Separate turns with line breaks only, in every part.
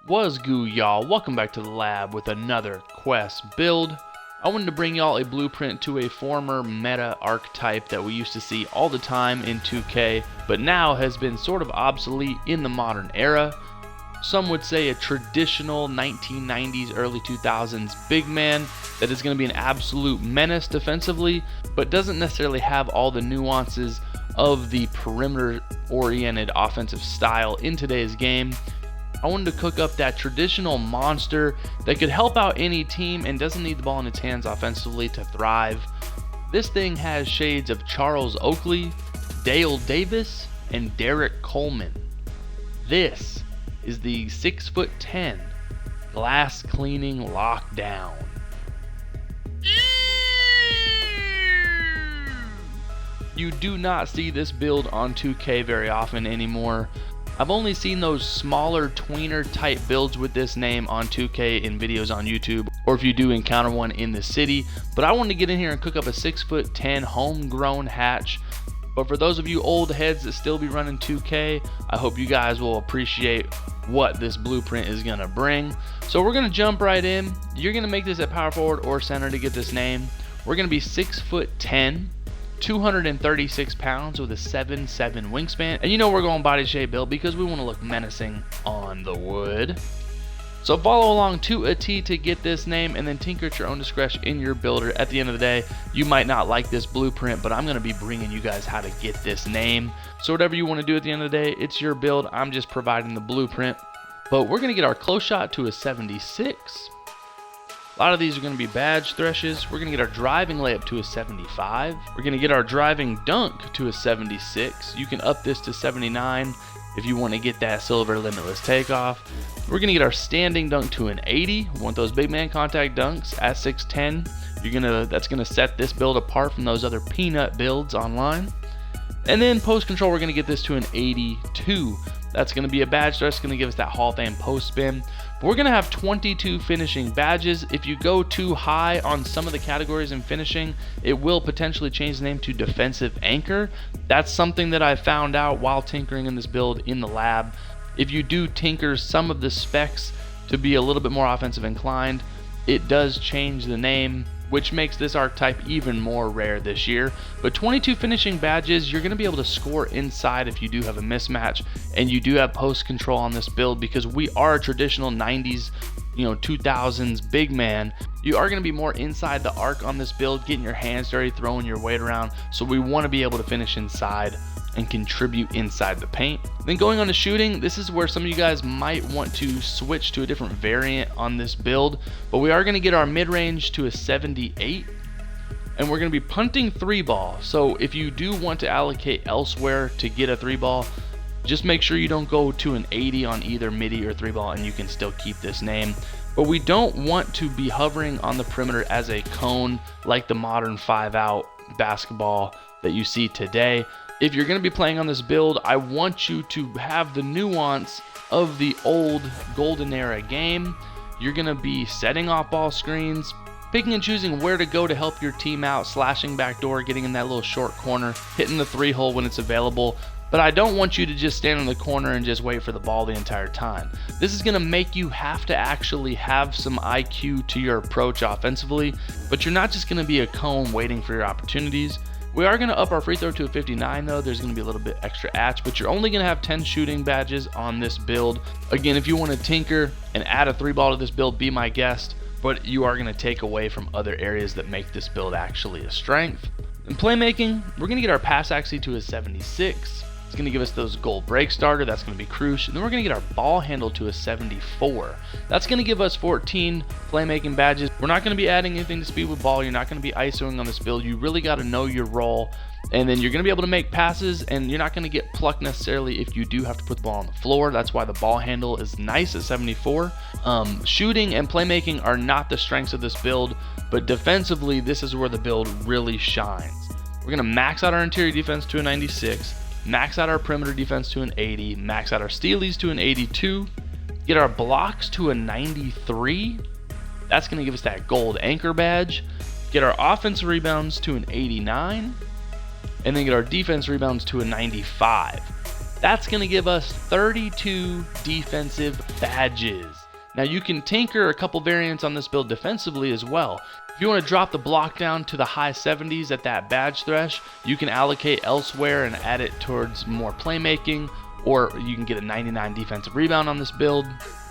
What's good, y'all? Welcome back to the lab with another quest build. I wanted to bring y'all a blueprint to a former meta archetype that we used to see all the time in 2K, but now has been sort of obsolete in the modern era. Some would say a traditional 1990s, early 2000s big man that is going to be an absolute menace defensively, but doesn't necessarily have all the nuances of the perimeter-oriented offensive style in today's game. I wanted to cook up that traditional monster that could help out any team and doesn't need the ball in its hands offensively to thrive. This thing has shades of Charles Oakley, Dale Davis, and Derek Coleman. This is the 6'10" glass cleaning lockdown. You do not see this build on 2K very often anymore. I've only seen those smaller tweener type builds with this name on 2K in videos on YouTube, or if you do encounter one in the city, but I wanted to get in here and cook up a 6'10" homegrown hatch. But for those of you old heads that still be running 2K, I hope you guys will appreciate what this blueprint is going to bring. So we're going to jump right in. You're going to make this at power forward or center to get this name. We're going to be 6'10", 236 pounds with a 7'7" wingspan, and you know we're going body shape build because we want to look menacing on the wood. So follow along to a T to get this name, and then tinker at your own discretion in your builder. At the end of the day, you might not like this blueprint, but I'm going to be bringing you guys how to get this name. So whatever you want to do at the end of the day, it's your build. I'm just providing the blueprint. But we're going to get our close shot to a 76. A lot of these are going to be badge threshes. We're going to get our driving layup to a 75. We're going to get our driving dunk to a 76. You can up this to 79 if you want to get that silver limitless takeoff. We're going to get our standing dunk to an 80. We want those big man contact dunks at 6'10". That's going to set this build apart from those other peanut builds online. And then post control, we're going to get this to an 82. That's going to be a badge thresh. It's going to give us that Hall of Fame post spin. But we're going to have 22 finishing badges. If you go too high on some of the categories in finishing, it will potentially change the name to defensive anchor. That's something that I found out while tinkering in this build in the lab. If you do tinker some of the specs to be a little bit more offensive inclined, it does change the name, which makes this archetype even more rare this year. But 22 finishing badges, you're going to be able to score inside if you do have a mismatch, and you do have post control on this build because we are a traditional 90s, 2000s big man. You are going to be more inside the arc on this build, getting your hands dirty, throwing your weight around, so we want to be able to finish inside and contribute inside the paint. Then going on to shooting, this is where some of you guys might want to switch to a different variant on this build, but we are going to get our mid-range to a 78, and we're going to be punting 3-ball. So if you do want to allocate elsewhere to get a 3-ball, just make sure you don't go to an 80 on either midi or 3-ball, and you can still keep this name. But we don't want to be hovering on the perimeter as a cone like the modern 5-out basketball that you see today. If you're going to be playing on this build, I want you to have the nuance of the old golden era game. You're going to be setting off ball screens, picking and choosing where to go to help your team out, slashing backdoor, getting in that little short corner, hitting the 3-hole when it's available. But I don't want you to just stand in the corner and just wait for the ball the entire time. This is going to make you have to actually have some IQ to your approach offensively, but you're not just going to be a cone waiting for your opportunities. We are going to up our free throw to a 59 though. There's going to be a little bit extra atch, but you're only going to have 10 shooting badges on this build. Again, if you want to tinker and add a 3-ball to this build, be my guest, but you are going to take away from other areas that make this build actually a strength. In playmaking, we're going to get our pass accuracy to a 76. It's going to give us those gold break starter. That's going to be crucial. And then we're going to get our ball handle to a 74. That's going to give us 14 playmaking badges. We're not going to be adding anything to speed with ball. You're not going to be ISOing on this build. You really got to know your role. And then you're going to be able to make passes, and you're not going to get plucked necessarily if you do have to put the ball on the floor. That's why the ball handle is nice at 74. Shooting and playmaking are not the strengths of this build, but defensively, this is where the build really shines. We're going to max out our interior defense to a 96. Max out our perimeter defense to an 80, max out our stealies to an 82, get our blocks to a 93. That's going to give us that gold anchor badge. Get our offensive rebounds to an 89, and then get our defense rebounds to a 95. That's going to give us 32 defensive badges. Now you can tinker a couple variants on this build defensively as well. If you want to drop the block down to the high 70s at that badge thresh, you can allocate elsewhere and add it towards more playmaking, or you can get a 99 defensive rebound on this build.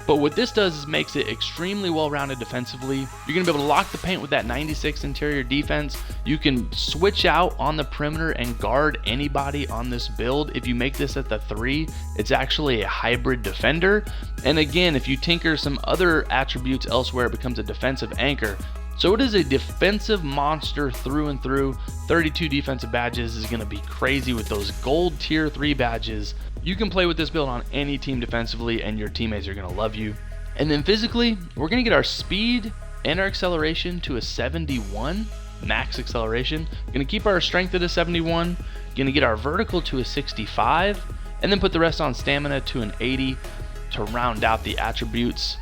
But what this does is makes it extremely well-rounded defensively. You're going to be able to lock the paint with that 96 interior defense. You can switch out on the perimeter and guard anybody on this build. If you make this at the 3, it's actually a hybrid defender. And again, if you tinker some other attributes elsewhere, it becomes a defensive anchor. So it is a defensive monster through and through. 32 defensive badges is going to be crazy with those gold tier 3 badges. You can play with this build on any team defensively and your teammates are going to love you. And then physically, we're going to get our speed and our acceleration to a 71, max acceleration. Going to keep our strength at a 71, going to get our vertical to a 65, and then put the rest on stamina to an 80 to round out the attributes.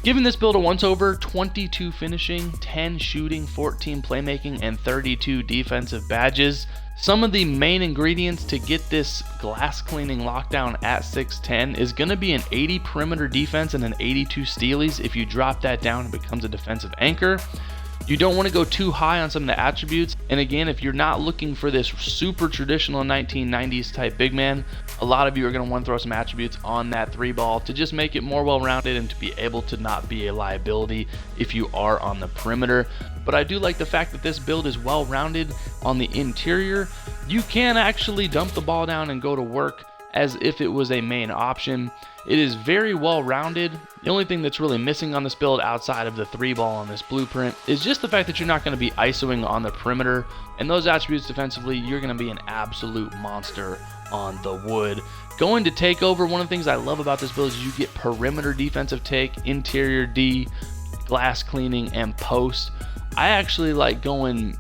Giving this build a once-over, 22 finishing, 10 shooting, 14 playmaking, and 32 defensive badges. Some of the main ingredients to get this glass cleaning lockdown at 6'10 is going to be an 80 perimeter defense and an 82 stealies. If you drop that down, it becomes a defensive anchor. You don't want to go too high on some of the attributes. And again, if you're not looking for this super traditional 1990s type big man, a lot of you are going to want to throw some attributes on that 3 ball to just make it more well-rounded and to be able to not be a liability if you are on the perimeter. But I do like the fact that this build is well-rounded on the interior. You can actually dump the ball down and go to work as if it was a main option. It is very well-rounded. The only thing that's really missing on this build outside of the 3 ball on this blueprint is just the fact that you're not going to be isoing on the perimeter, and those attributes defensively, you're going to be an absolute monster on the wood. Going to takeover, one of the things I love about this build is you get perimeter defensive take, interior D, glass cleaning, and post. I actually like going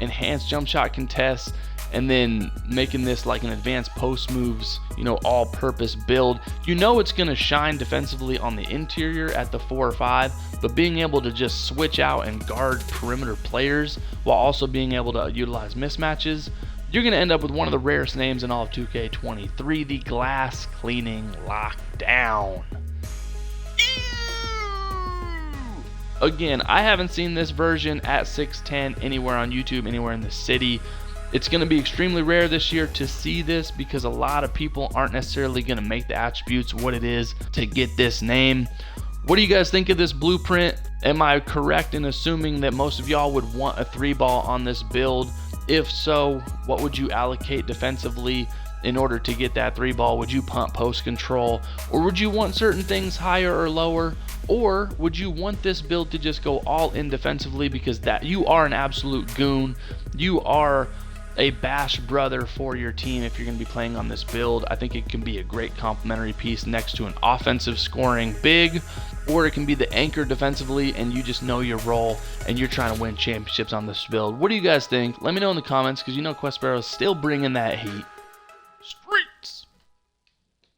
enhanced jump shot contests and then making this like an advanced post moves, all-purpose build. It's going to shine defensively on the interior at the 4 or 5, but being able to just switch out and guard perimeter players while also being able to utilize mismatches, you're going to end up with one of the rarest names in all of 2K23, the glass cleaning lockdown. Again, I haven't seen this version at 6'10 anywhere on YouTube, anywhere in the city. It's going to be extremely rare this year to see this because a lot of people aren't necessarily going to make the attributes what it is to get this name. What do you guys think of this blueprint? Am I correct in assuming that most of y'all would want a 3 ball on this build? If so, what would you allocate defensively in order to get that 3 ball? Would you punt post control, or would you want certain things higher or lower? Or would you want this build to just go all in defensively because that you are an absolute goon? You are a bash brother for your team if you're going to be playing on this build. I think it can be a great complementary piece next to an offensive scoring big, or it can be the anchor defensively and you just know your role and you're trying to win championships on this build. What do you guys think? Let me know in the comments because Quest Sparrow is still bringing that heat.